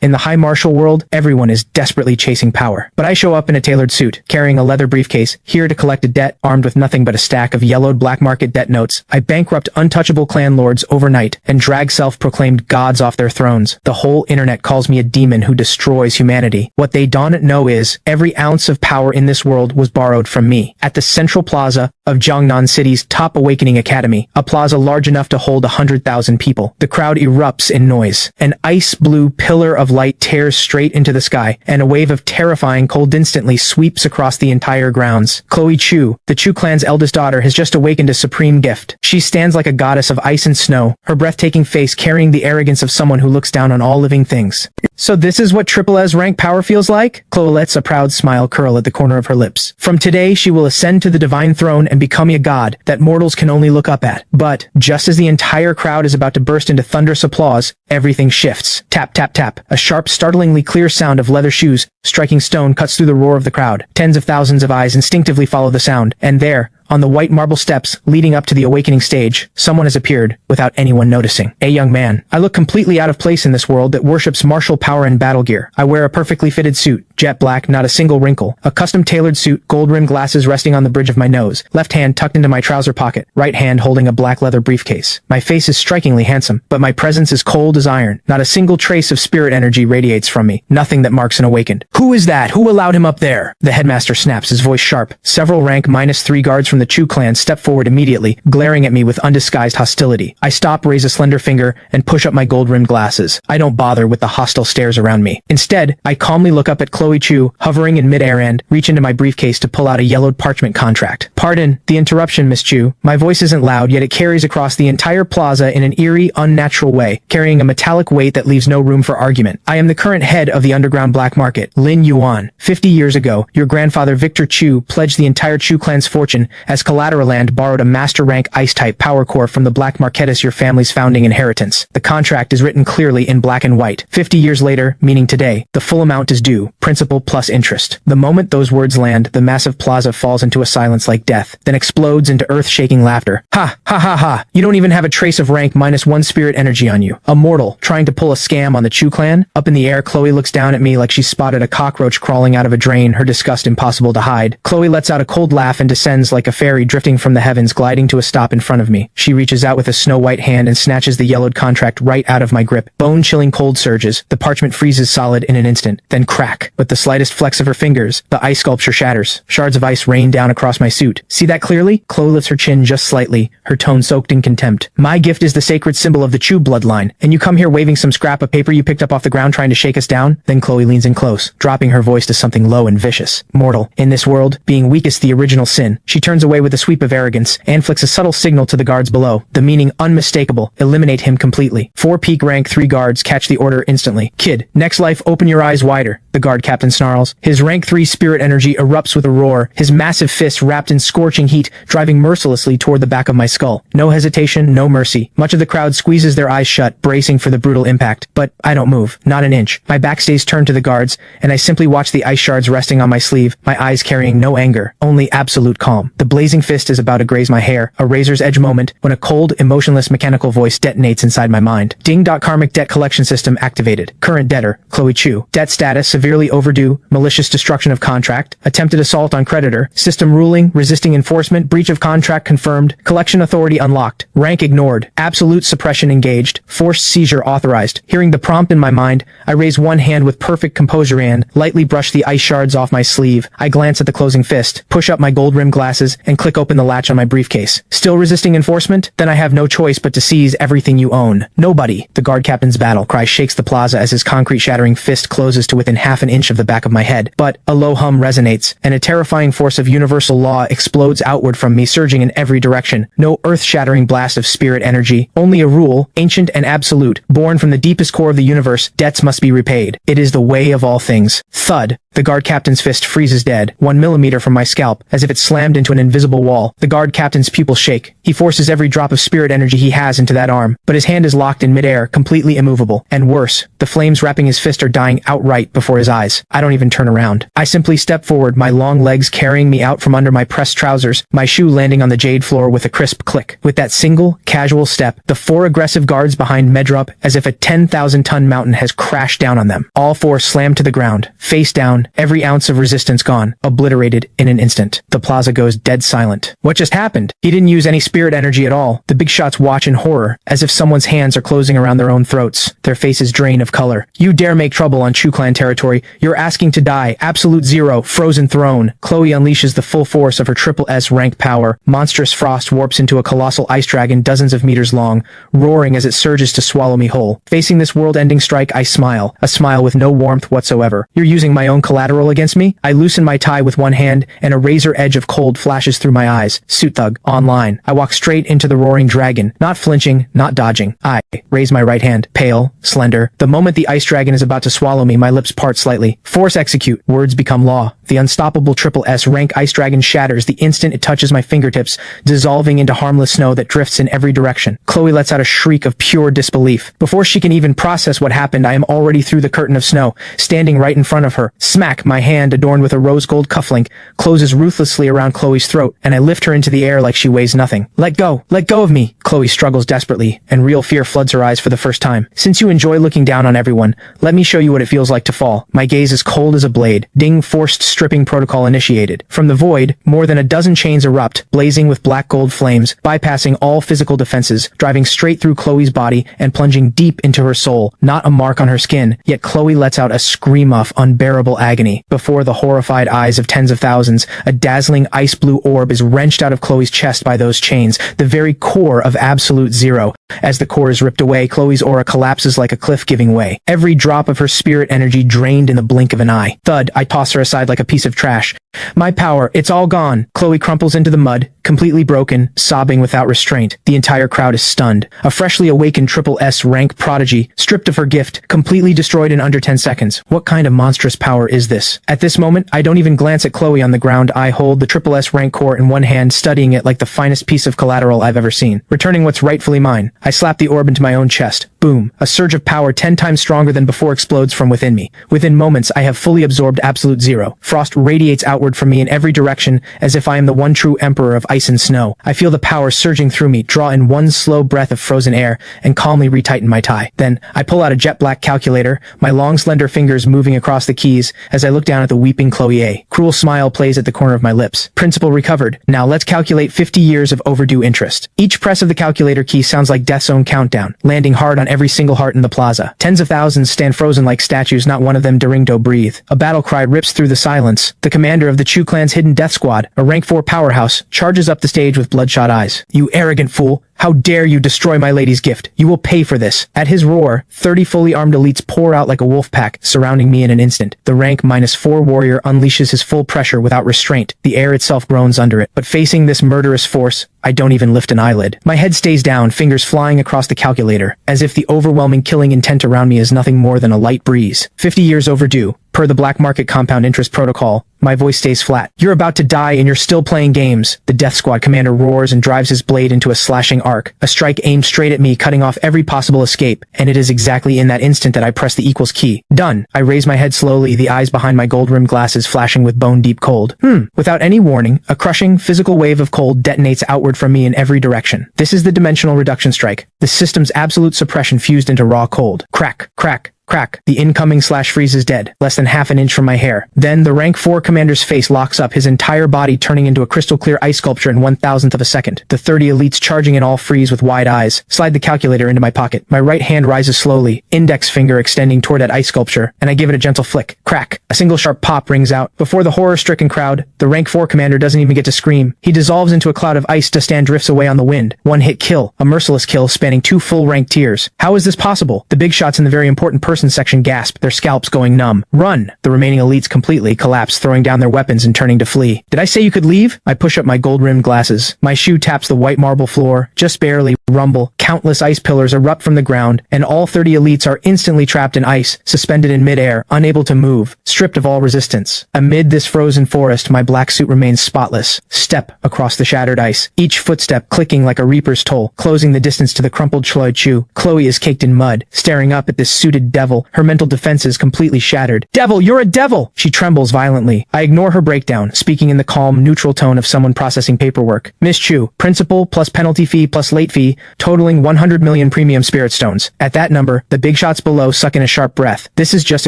In the high martial world, everyone is desperately chasing power. But I show up in a tailored suit, carrying a leather briefcase, here to collect a debt, armed with nothing but a stack of yellowed black market debt notes. I bankrupt untouchable clan lords overnight and drag self-proclaimed gods off their thrones. The whole internet calls me a demon who destroys humanity. What they don't know is, every ounce of power in this world was borrowed from me. At the central plaza of Jiangnan City's top awakening academy, a plaza large enough to hold 100,000 people, the crowd erupts in noise. An ice-blue pillar of light tears straight into the sky, and a wave of terrifying cold instantly sweeps across the entire grounds. Chloe Chu, the Chu clan's eldest daughter, has just awakened a supreme gift. She stands like a goddess of ice and snow, her breathtaking face carrying the arrogance of someone who looks down on all living things. So this is what SSS-Rank power feels like? Chloe lets a proud smile curl at the corner of her lips. From today, she will ascend to the divine throne and become a god that mortals can only look up at. But, just as the entire crowd is about to burst into thunderous applause, everything shifts. Tap, tap, tap. A sharp, startlingly clear sound of leather shoes striking stone cuts through the roar of the crowd. Tens of thousands of eyes instinctively follow the sound, and there, on the white marble steps leading up to the awakening stage, someone has appeared without anyone noticing. A young man. I look completely out of place in this world that worships martial power and battle gear. I wear a perfectly fitted suit, jet black, not a single wrinkle. A custom-tailored suit, gold-rimmed glasses resting on the bridge of my nose, left hand tucked into my trouser pocket, right hand holding a black leather briefcase. My face is strikingly handsome, but my presence is cold as iron. Not a single trace of spirit energy radiates from me. Nothing that marks an awakened. Who is that? Who allowed him up there? The headmaster snaps, his voice sharp. Several rank -3 guards from the Chu clan step forward immediately, glaring at me with undisguised hostility. I stop, raise a slender finger, and push up my gold-rimmed glasses. I don't bother with the hostile stares around me. Instead, I calmly look up at Chloe Chu, hovering in midair, and reach into my briefcase to pull out a yellowed parchment contract. Pardon the interruption, Miss Chu. My voice isn't loud, yet it carries across the entire plaza in an eerie, unnatural way, carrying a metallic weight that leaves no room for argument. I am the current head of the underground black market, Lin Yuan. 50 years ago, your grandfather Victor Chu pledged the entire Chu clan's fortune as collateral and borrowed a master rank ice-type power core from the black marketus, your family's founding inheritance. The contract is written clearly in black and white. 50 years later, meaning today, the full amount is due, principal plus interest. The moment those words land, the massive plaza falls into a silence like death, then explodes into earth-shaking laughter. Ha, ha, ha, ha. You don't even have a trace of rank -1 spirit energy on you. A mortal, trying to pull a scam on the Chu clan? Up in the air, Chloe looks down at me like she spotted a cockroach crawling out of a drain, her disgust impossible to hide. Chloe lets out a cold laugh and descends like a fairy drifting from the heavens, gliding to a stop in front of me. She reaches out with a snow-white hand and snatches the yellowed contract right out of my grip. Bone-chilling cold surges. The parchment freezes solid in an instant. Then crack. With the slightest flex of her fingers, the ice sculpture shatters. Shards of ice rain down across my suit. See that clearly? Chloe lifts her chin just slightly, her tone soaked in contempt. My gift is the sacred symbol of the Chu bloodline, and you come here waving some scrap of paper you picked up off the ground trying to shake us down? Then Chloe leans in close, dropping her voice to something low and vicious. Mortal. In this world, being weak is the original sin. She turns away with a sweep of arrogance, and flicks a subtle signal to the guards below, the meaning unmistakable: eliminate him completely. 4 peak rank 3 guards catch the order instantly. Kid, next life, open your eyes wider, the guard captain snarls. His rank 3 spirit energy erupts with a roar, his massive fist wrapped in scorching heat, driving mercilessly toward the back of my skull. No hesitation, no mercy. Much of the crowd squeezes their eyes shut, bracing for the brutal impact. But I don't move, not an inch. My back stays turned to the guards, and I simply watch the ice shards resting on my sleeve, my eyes carrying no anger, only absolute calm. The blazing fist is about to graze my hair, a razor's edge moment, when a cold, emotionless mechanical voice detonates inside my mind. Ding. Karmic debt collection system activated. Current debtor, Chloe Chu. Debt status, severely overdue, malicious destruction of contract, attempted assault on creditor, system ruling, resisting enforcement, breach of contract confirmed, collection authority unlocked, rank ignored, absolute suppression engaged, forced seizure authorized. Hearing the prompt in my mind, I raise one hand with perfect composure and lightly brush the ice shards off my sleeve. I glance at the closing fist, push up my gold-rimmed glasses, and click open the latch on my briefcase. Still resisting enforcement? Then I have no choice but to seize everything you own. Nobody. The guard captain's battle cry shakes the plaza as his concrete-shattering fist closes to within half an inch of the back of my head. But a low hum resonates, and a terrifying force of universal law explodes outward from me, surging in every direction. No earth-shattering blast of spirit energy, only a rule, ancient and absolute, born from the deepest core of the universe: debts must be repaid. It is the way of all things. Thud. The guard captain's fist freezes dead, 1 millimeter from my scalp, as if it slammed into an invisible wall. The guard captain's pupils shake. He forces every drop of spirit energy he has into that arm, but his hand is locked in midair, completely immovable. And worse, the flames wrapping his fist are dying outright before his eyes. I don't even turn around. I simply step forward, my long legs carrying me out from under my pressed trousers, my shoe landing on the jade floor with a crisp click. With that single, casual step, the 4 aggressive guards behind me drop as if a 10,000-ton mountain has crashed down on them. All 4 slammed to the ground, face down, every ounce of resistance gone, obliterated in an instant. The plaza goes dead silent. What just happened? He didn't use any spirit energy at all. The big shots watch in horror, as if someone's hands are closing around their own throats. Their faces drain of color. You dare make trouble on Chu Clan territory. You're asking to die. Absolute zero. Frozen throne. Chloe unleashes the full force of her SSS-Rank power. Monstrous frost warps into a colossal ice dragon dozens of meters long, roaring as it surges to swallow me whole. Facing this world-ending strike, I smile. A smile with no warmth whatsoever. You're using my own collateral against me? I loosen my tie with one hand, and a razor edge of cold flashes through my eyes. Suit thug. Online. I walk straight into the roaring dragon, not flinching, not dodging. I raise my right hand, pale, slender. The moment the ice dragon is about to swallow me, my lips part slightly. Force execute. Words become law. The unstoppable SSS-Rank ice dragon shatters the instant it touches my fingertips, dissolving into harmless snow that drifts in every direction. Chloe lets out a shriek of pure disbelief. Before she can even process what happened, I am already through the curtain of snow, standing right in front of her. Smack, my hand, adorned with a rose gold cufflink, closes ruthlessly around Chloe's throat, and I lift her into the air like she weighs nothing. Let go of me. Chloe struggles desperately, and real fear floods her eyes for the first time. Since you enjoy looking down on everyone, let me show you what it feels like to fall. My gaze is cold as a blade. Ding, forced stripping protocol initiated. From the void, more than a dozen chains erupt, blazing with black gold flames, bypassing all physical defenses, driving straight through Chloe's body and plunging deep into her soul. Not a mark on her skin, yet Chloe lets out a scream of unbearable agony. Before the horrified eyes of tens of thousands, a dazzling ice blue orb is wrenched out of Chloe's chest by those chains, the very core of absolute zero. As the core is ripped away, Chloe's aura collapses like a cliff giving way. Every drop of her spirit energy drained in the blink of an eye. Thud, I toss her aside like a piece of trash. My power, it's all gone. Chloe crumples into the mud, completely broken, sobbing without restraint. The entire crowd is stunned. A freshly awakened SSS-Rank prodigy, stripped of her gift, completely destroyed in under 10 seconds. What kind of monstrous power is this? At this moment, I don't even glance at Chloe on the ground. I hold the SSS-Rank core in one hand, studying it like the finest piece of collateral I've ever seen. Returning what's rightfully mine, I slap the orb into my own chest. Boom. A surge of power 10 times stronger than before explodes from within me. Within moments, I have fully absorbed absolute zero. Frost radiates outward from me in every direction, as if I am the one true emperor of ice and snow. I feel the power surging through me, draw in one slow breath of frozen air, and calmly retighten my tie. Then, I pull out a jet black calculator, my long slender fingers moving across the keys, as I look down at the weeping Chloe A. Cruel smile plays at the corner of my lips. Principal recovered. Now let's calculate 50 years of overdue interest. Each press of the calculator key sounds like Death's Own countdown, landing hard on every single heart in the plaza. Tens of thousands stand frozen like statues, not one of them daring to breathe. A battle cry rips through the silence. The commander of the Chu Clan's hidden death squad, a rank 4 powerhouse, charges up the stage with bloodshot eyes. You arrogant fool! How dare you destroy my lady's gift? You will pay for this. At his roar, 30 fully armed elites pour out like a wolf pack, surrounding me in an instant. The rank -4 warrior unleashes his full pressure without restraint. The air itself groans under it. But facing this murderous force, I don't even lift an eyelid. My head stays down, fingers flying across the calculator, as if the overwhelming killing intent around me is nothing more than a light breeze. 50 years overdue. Per the black market compound interest protocol, my voice stays flat. You're about to die and you're still playing games. The death squad commander roars and drives his blade into a slashing arc. A strike aimed straight at me, cutting off every possible escape. And it is exactly in that instant that I press the equals key. Done. I raise my head slowly, the eyes behind my gold-rimmed glasses flashing with bone-deep cold. Without any warning, a crushing, physical wave of cold detonates outward from me in every direction. This is the dimensional reduction strike. The system's absolute suppression fused into raw cold. Crack, crack. Crack. The incoming slash freeze is dead, less than half an inch from my hair. Then the rank 4 commander's face locks up, his entire body turning into a crystal clear ice sculpture in 1,000th of a second. The 30 elites charging in all freeze with wide eyes. Slide the calculator into my pocket. My right hand rises slowly, index finger extending toward that ice sculpture, and I give it a gentle flick. Crack. A single sharp pop rings out. Before the horror-stricken crowd, the rank 4 commander doesn't even get to scream. He dissolves into a cloud of ice dust and drifts away on the wind. One-hit kill. A merciless kill spanning 2 full rank tiers. How is this possible? The big shots in the very important person section gasp, their scalps going numb. Run! The remaining elites completely collapse, throwing down their weapons and turning to flee. Did I say you could leave? I push up my gold-rimmed glasses. My shoe taps the white marble floor, just barely, rumble, countless ice pillars erupt from the ground, and all 30 elites are instantly trapped in ice, suspended in midair, unable to move, stripped of all resistance. Amid this frozen forest, my black suit remains spotless. Step across the shattered ice, each footstep clicking like a reaper's toll, closing the distance to the crumpled Chu. Chloe is caked in mud, staring up at this suited devil, her mental defenses completely shattered. Devil, you're a devil! She trembles violently. I ignore her breakdown, speaking in the calm, neutral tone of someone processing paperwork. Miss Chu, principal plus penalty fee plus late fee, totaling 100 million premium spirit stones. At that number, the big shots below suck in a sharp breath. This is just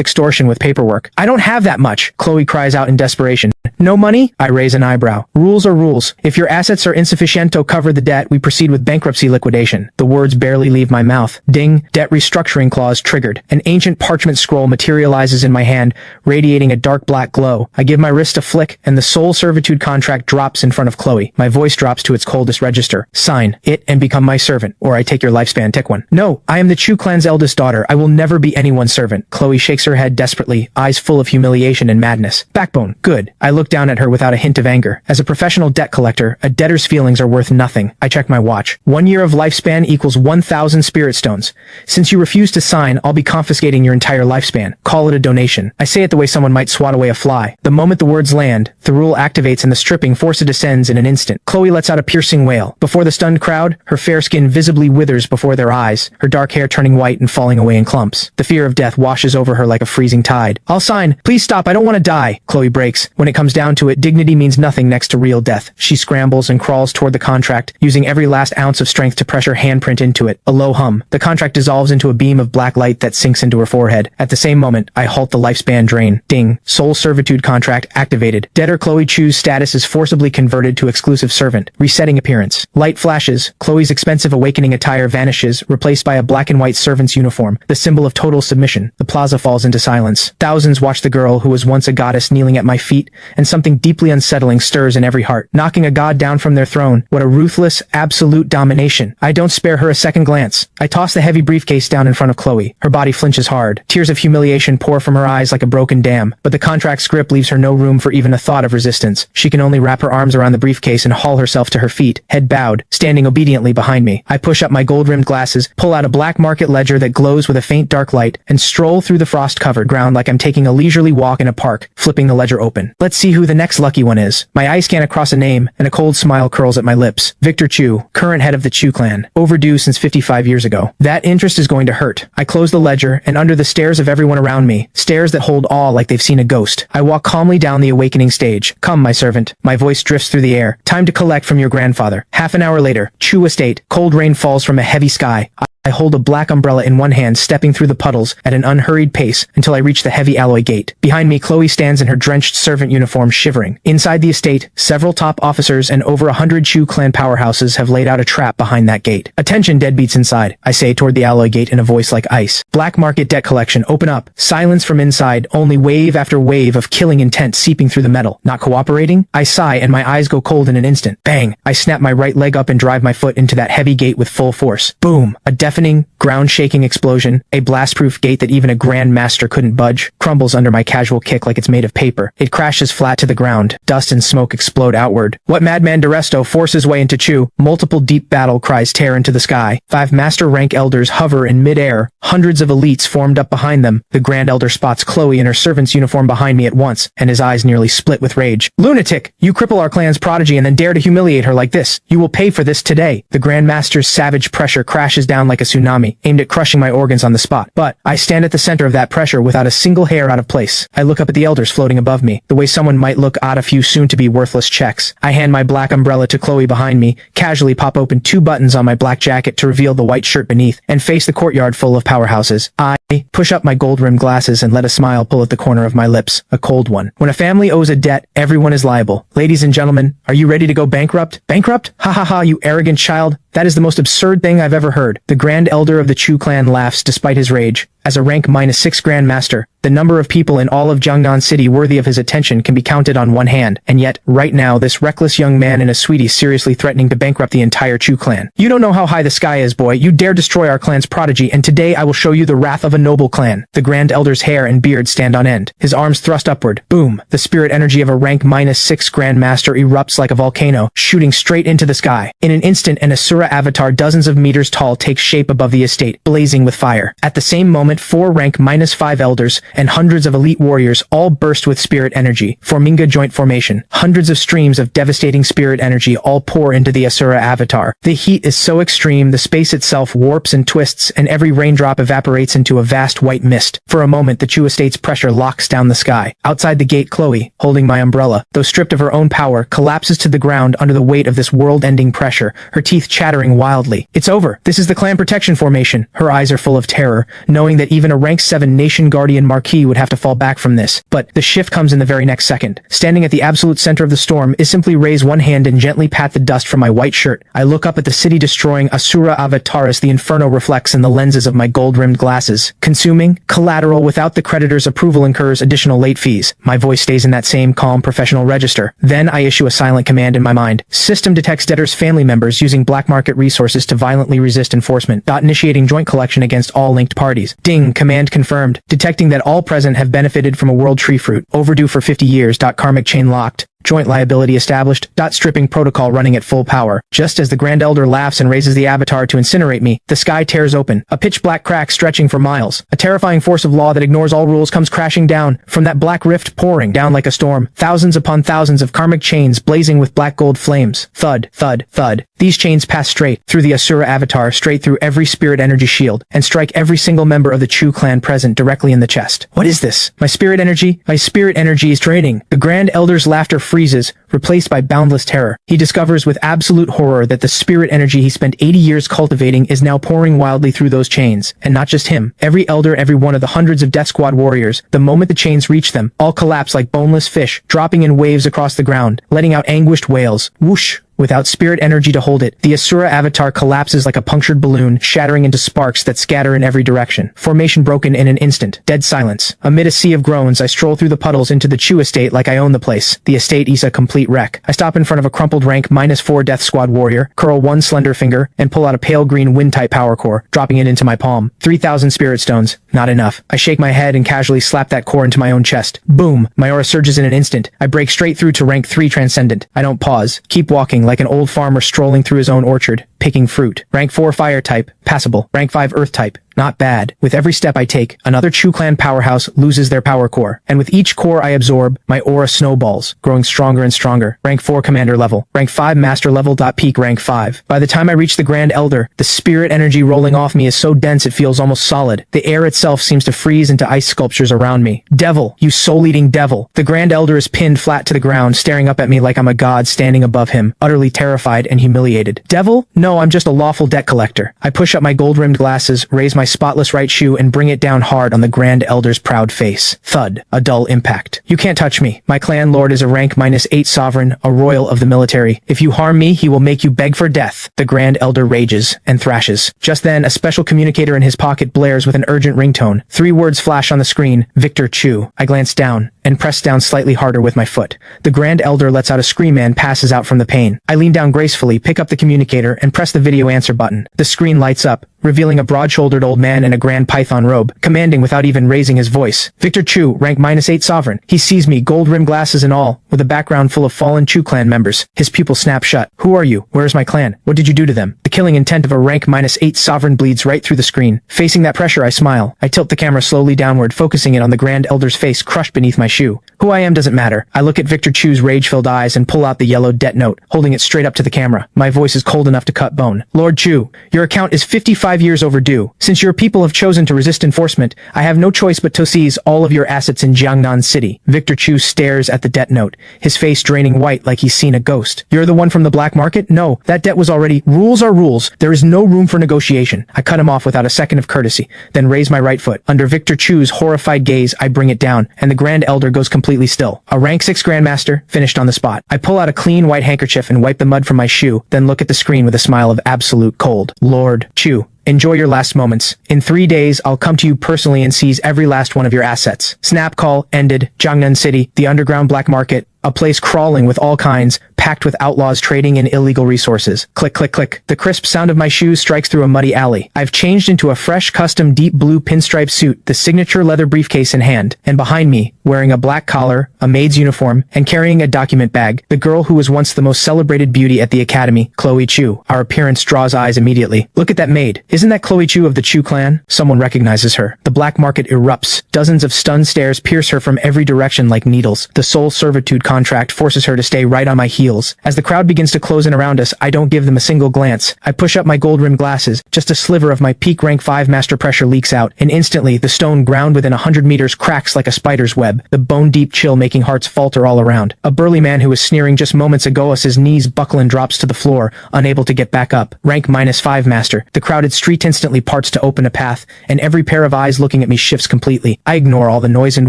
extortion with paperwork. I don't have that much, Chloe cries out in desperation. No money? I raise an eyebrow. Rules are rules. If your assets are insufficient to cover the debt, we proceed with bankruptcy liquidation. The words barely leave my mouth. Ding, debt restructuring clause triggered. An ancient parchment scroll materializes in my hand, radiating a dark black glow. I give my wrist a flick, and the soul servitude contract drops in front of Chloe. My voice drops to its coldest register. Sign it and become my servant, or I take your lifespan, tick one. No, I am the Chu clan's eldest daughter. I will never be anyone's servant. Chloe shakes her head desperately, eyes full of humiliation and madness. Backbone, good. I look down at her without a hint of anger. As a professional debt collector, a debtor's feelings are worth nothing. I check my watch. 1 year of lifespan equals 1,000 spirit stones. Since you refuse to sign, I'll be confiscating your entire lifespan. Call it a donation. I say it the way someone might swat away a fly. The moment the words land, the rule activates and the stripping force descends in an instant. Chloe lets out a piercing wail. Before the stunned crowd, her fair skin visibly withers before their eyes, her dark hair turning white and falling away in clumps. The fear of death washes over her like a freezing tide. I'll sign. Please stop. I don't want to die. Chloe breaks. When it comes down to it, dignity means nothing next to real death. She scrambles and crawls toward the contract, using every last ounce of strength to press her handprint into it. A low hum. The contract dissolves into a beam of black light that sinks into her forehead. At the same moment, I halt the lifespan drain. Ding. Soul servitude contract activated. Debtor Chloe Chu's status is forcibly converted to exclusive servant. Resetting appearance. Light flashes. Chloe's expensive awakening attire vanishes, replaced by a black and white servant's uniform, the symbol of total submission. The plaza falls into silence. Thousands watch the girl who was once a goddess kneeling at my feet, and something deeply unsettling stirs in every heart. Knocking a god down from their throne. What a ruthless, absolute domination. I don't spare her a second glance. I toss the heavy briefcase down in front of Chloe. Her body flinches hard. Tears of humiliation pour from her eyes like a broken dam, but the contract's grip leaves her no room for even a thought of resistance. She can only wrap her arms around the briefcase and haul herself to her feet, head bowed, standing obediently behind me. I push up my gold-rimmed glasses, pull out a black market ledger that glows with a faint dark light, and stroll through the frost-covered ground like I'm taking a leisurely walk in a park, flipping the ledger open. Let's see who the next lucky one is. My eyes scan across a name, and a cold smile curls at my lips. Victor Chu, current head of the Chu clan. Overdue since 55 years ago. That interest is going to hurt. I close the ledger, and under the stares of everyone around me, stares that hold awe like they've seen a ghost, I walk calmly down the awakening stage. Come, my servant. My voice drifts through the air. Time to collect from your grandfather. Half an hour later, Chu estate. Cold rain falls from a heavy sky. I hold a black umbrella in one hand, stepping through the puddles at an unhurried pace until I reach the heavy alloy gate. Behind me, Chloe stands in her drenched servant uniform, shivering. Inside the estate, several top officers and over 100 Chu clan powerhouses have laid out a trap behind that gate. Attention, deadbeats inside, I say toward the alloy gate in a voice like ice. Black market debt collection, open up. Silence from inside, only wave after wave of killing intent seeping through the metal. Not cooperating? I sigh and my eyes go cold in an instant. Bang! I snap my right leg up and drive my foot into that heavy gate with full force. Boom! A deafening, ground-shaking explosion, a blast-proof gate that even a Grand Master couldn't budge, crumbles under my casual kick like it's made of paper. It crashes flat to the ground. Dust and smoke explode outward. What madman D'Aresto forces his way into Chu? Multiple deep battle cries tear into the sky. 5 Master Rank elders hover in mid-air. Hundreds of elites formed up behind them. The Grand Elder spots Chloe in her servant's uniform behind me at once, and his eyes nearly split with rage. Lunatic! You cripple our clan's prodigy and then dare to humiliate her like this. You will pay for this today. The Grand Master's savage pressure crashes down like a tsunami, aimed at crushing my organs on the spot. But I stand at the center of that pressure without a single hair out of place. I look up at the elders floating above me, the way someone might look at a few soon-to-be worthless checks. I hand my black umbrella to Chloe behind me, casually pop open 2 buttons on my black jacket to reveal the white shirt beneath, and face the courtyard full of powerhouses. I push up my gold-rimmed glasses and let a smile pull at the corner of my lips, a cold one. When a family owes a debt, everyone is liable. Ladies and gentlemen, are you ready to go bankrupt? Bankrupt? Ha ha ha, you arrogant child. That is the most absurd thing I've ever heard. The Grand Elder of the Chu clan laughs despite his rage. As a rank -6 Grandmaster, the number of people in all of Jiangnan City worthy of his attention can be counted on one hand, and yet, right now, this reckless young man in a sweatie is seriously threatening to bankrupt the entire Chu clan. You don't know how high the sky is, boy. You dare destroy our clan's prodigy, and today I will show you the wrath of a noble clan. The Grand Elder's hair and beard stand on end, his arms thrust upward. Boom! The spirit energy of a rank -6 Grandmaster erupts like a volcano, shooting straight into the sky. In an instant, an Asura avatar dozens of meters tall takes shape above the estate, blazing with fire. At the same moment, 4 rank -5 elders and hundreds of elite warriors all burst with spirit energy, forming a joint formation. Hundreds of streams of devastating spirit energy all pour into the Asura avatar. The heat is so extreme, the space itself warps and twists, and every raindrop evaporates into a vast white mist. For a moment, the Chu estate's pressure locks down the sky. Outside the gate, Chloe, holding my umbrella, though stripped of her own power, collapses to the ground under the weight of this world-ending pressure, her teeth chattering wildly. It's over. This is the clan protection formation. Her eyes are full of terror, knowing that even a rank 7 nation guardian marquis would have to fall back from this. But the shift comes in the very next second. Standing at the absolute center of the storm is simply raise one hand and gently pat the dust from my white shirt. I look up at the city-destroying Asura avatar as the inferno reflects in the lenses of my gold-rimmed glasses. Consuming, collateral without the creditor's approval incurs additional late fees. My voice stays in that same calm professional register. Then I issue a silent command in my mind. System detects debtor's family members using black market resources to violently resist enforcement. Initiating joint collection against all linked parties. Ding, command confirmed. Detecting that all present have benefited from a world tree fruit. Overdue for 50 years. Karmic chain locked. Joint liability established. Stripping protocol running at full power. Just as the Grand Elder laughs and raises the avatar to incinerate me, the sky tears open. A pitch-black crack stretching for miles. A terrifying force of law that ignores all rules comes crashing down. From that black rift pouring down like a storm. Thousands upon thousands of karmic chains blazing with black gold flames. Thud, thud, thud. These chains pass straight through the Asura avatar, straight through every spirit energy shield, and strike every single member of the Chu clan present directly in the chest. What is this? My spirit energy is draining. The Grand Elder's laughter freezes, replaced by boundless terror. He discovers with absolute horror that the spirit energy he spent 80 years cultivating is now pouring wildly through those chains. And not just him. Every elder, every one of the hundreds of Death Squad warriors, the moment the chains reach them, all collapse like boneless fish, dropping in waves across the ground, letting out anguished wails. Whoosh! Without spirit energy to hold it, the Asura avatar collapses like a punctured balloon, shattering into sparks that scatter in every direction. Formation broken in an instant. Dead silence. Amid a sea of groans, I stroll through the puddles into the Chu estate like I own the place. The estate is a complete wreck. I stop in front of a crumpled rank -4 Death Squad warrior, curl one slender finger, and pull out a pale green wind-type power core, dropping it into my palm. 3,000 spirit stones. Not enough. I shake my head and casually slap that core into my own chest. Boom! My aura surges in an instant. I break straight through to rank 3 Transcendent. I don't pause. Keep walking like an old farmer strolling through his own orchard, picking fruit. Rank 4 Fire type, passable. Rank 5 Earth type, not bad. With every step I take, another Chu clan powerhouse loses their power core. And with each core I absorb, my aura snowballs, growing stronger and stronger. Rank 4 Commander level. Rank 5 Master level. Peak rank 5. By the time I reach the Grand Elder, the spirit energy rolling off me is so dense it feels almost solid. The air itself seems to freeze into ice sculptures around me. Devil, you soul-eating devil. The Grand Elder is pinned flat to the ground, staring up at me like I'm a god standing above him, utterly terrified and humiliated. Devil? No, I'm just a lawful debt collector. I push up my gold-rimmed glasses, raise my spotless right shoe, and bring it down hard on the Grand Elder's proud face. Thud. A dull impact. You can't touch me. My clan lord is a rank -8 sovereign, a royal of the military. If you harm me, he will make you beg for death. The Grand Elder rages and thrashes. Just then, a special communicator in his pocket blares with an urgent ringtone. 3 words flash on the screen. Victor Chu. I glance down and press down slightly harder with my foot. The Grand Elder lets out a scream and passes out from the pain. I lean down gracefully, pick up the communicator, and press the video answer button. The screen lights up, revealing a broad-shouldered old man in a grand python robe, commanding without even raising his voice. Victor Chu, rank -8 sovereign. He sees me, gold-rimmed glasses and all, with a background full of fallen Chu clan members. His pupils snap shut. Who are you? Where is my clan? What did you do to them? The killing intent of a rank -8 sovereign bleeds right through the screen. Facing that pressure, I smile. I tilt the camera slowly downward, focusing it on the Grand Elder's face crushed beneath my shoe. Who I am doesn't matter. I look at Victor Chu's rage-filled eyes and pull out the yellow debt note, holding it straight up to the camera. My voice is cold enough to cut bone. Lord Chu, your account is 55 years overdue. Since your people have chosen to resist enforcement, I have no choice but to seize all of your assets in Jiangnan City. Victor Chu stares at the debt note, his face draining white like he's seen a ghost. You're the one from the black market? No, that debt was already... Rules are rules. There is no room for negotiation. I cut him off without a second of courtesy, then raise my right foot. Under Victor Chu's horrified gaze, I bring it down, and the Grand Elder goes completely still. A rank 6 Grandmaster, finished on the spot. I pull out a clean white handkerchief and wipe the mud from my shoe, then look at the screen with a smile of absolute cold. Lord Chu, Enjoy your last moments. In 3 days, I'll come to you personally and seize every last one of your assets. Snap call ended. Jiangnan City, the underground black market. A place crawling with all kinds, packed with outlaws trading in illegal resources. Click, click, click. The crisp sound of my shoes strikes through a muddy alley. I've changed into a fresh, custom deep blue pinstripe suit, the signature leather briefcase in hand. And behind me, wearing a black collar, a maid's uniform, and carrying a document bag, the girl who was once the most celebrated beauty at the academy, Chloe Chu. Our appearance draws eyes immediately. Look at that maid. Isn't that Chloe Chu of the Chu clan? Someone recognizes her. The black market erupts. Dozens of stunned stares pierce her from every direction like needles. The soul servitude contract forces her to stay right on my heels. As the crowd begins to close in around us, I don't give them a single glance. I push up my gold-rimmed glasses. Just a sliver of my peak rank 5 master pressure leaks out, and instantly, the stone ground within 100 meters cracks like a spider's web, the bone-deep chill making hearts falter all around. A burly man who was sneering just moments ago as his knees buckle and drops to the floor, unable to get back up. Rank -5 master. The crowded street instantly parts to open a path, and every pair of eyes looking at me shifts completely. I ignore all the noise and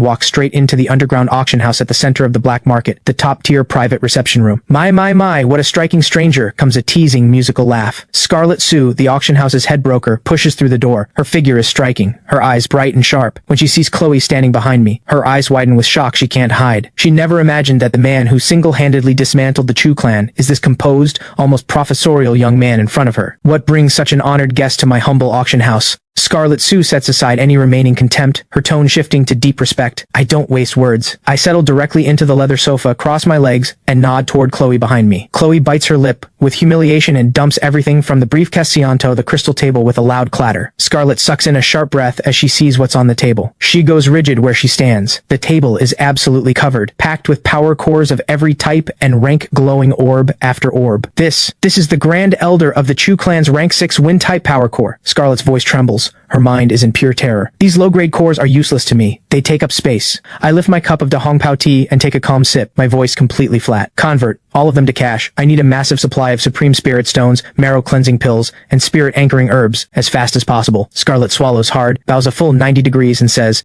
walk straight into the underground auction house at the center of the black market, the top-tier private reception room. My, what a striking stranger, comes a teasing musical laugh. Scarlet Sue, the auction house's head broker, pushes through the door. Her figure is striking, her eyes bright and sharp. When she sees Chloe standing behind me, her eyes widen with shock she can't hide. She never imagined that the man who single-handedly dismantled the Chu clan is this composed, almost professorial young man in front of her. What brings such an honored guest to my humble auction house? Scarlet Sue sets aside any remaining contempt, her tone shifting to deep respect. I don't waste words. I settle directly into the leather sofa, cross my legs, and nod toward Chloe behind me. Chloe bites her lip with humiliation and dumps everything from the briefcase onto the crystal table with a loud clatter. Scarlet sucks in a sharp breath as she sees what's on the table. She goes rigid where she stands. The table is absolutely covered, packed with power cores of every type and rank glowing orb after orb. This is the Grand Elder of the Chu clan's rank 6 wind-type power core. Scarlet's voice trembles. Her mind is in pure terror. These low-grade cores are useless to me. They take up space. I lift my cup of Da Hong Pao tea and take a calm sip, my voice completely flat. Convert all of them to cash. I need a massive supply of supreme spirit stones, marrow cleansing pills, and spirit anchoring herbs as fast as possible. Scarlet swallows hard, bows a full 90 degrees and says,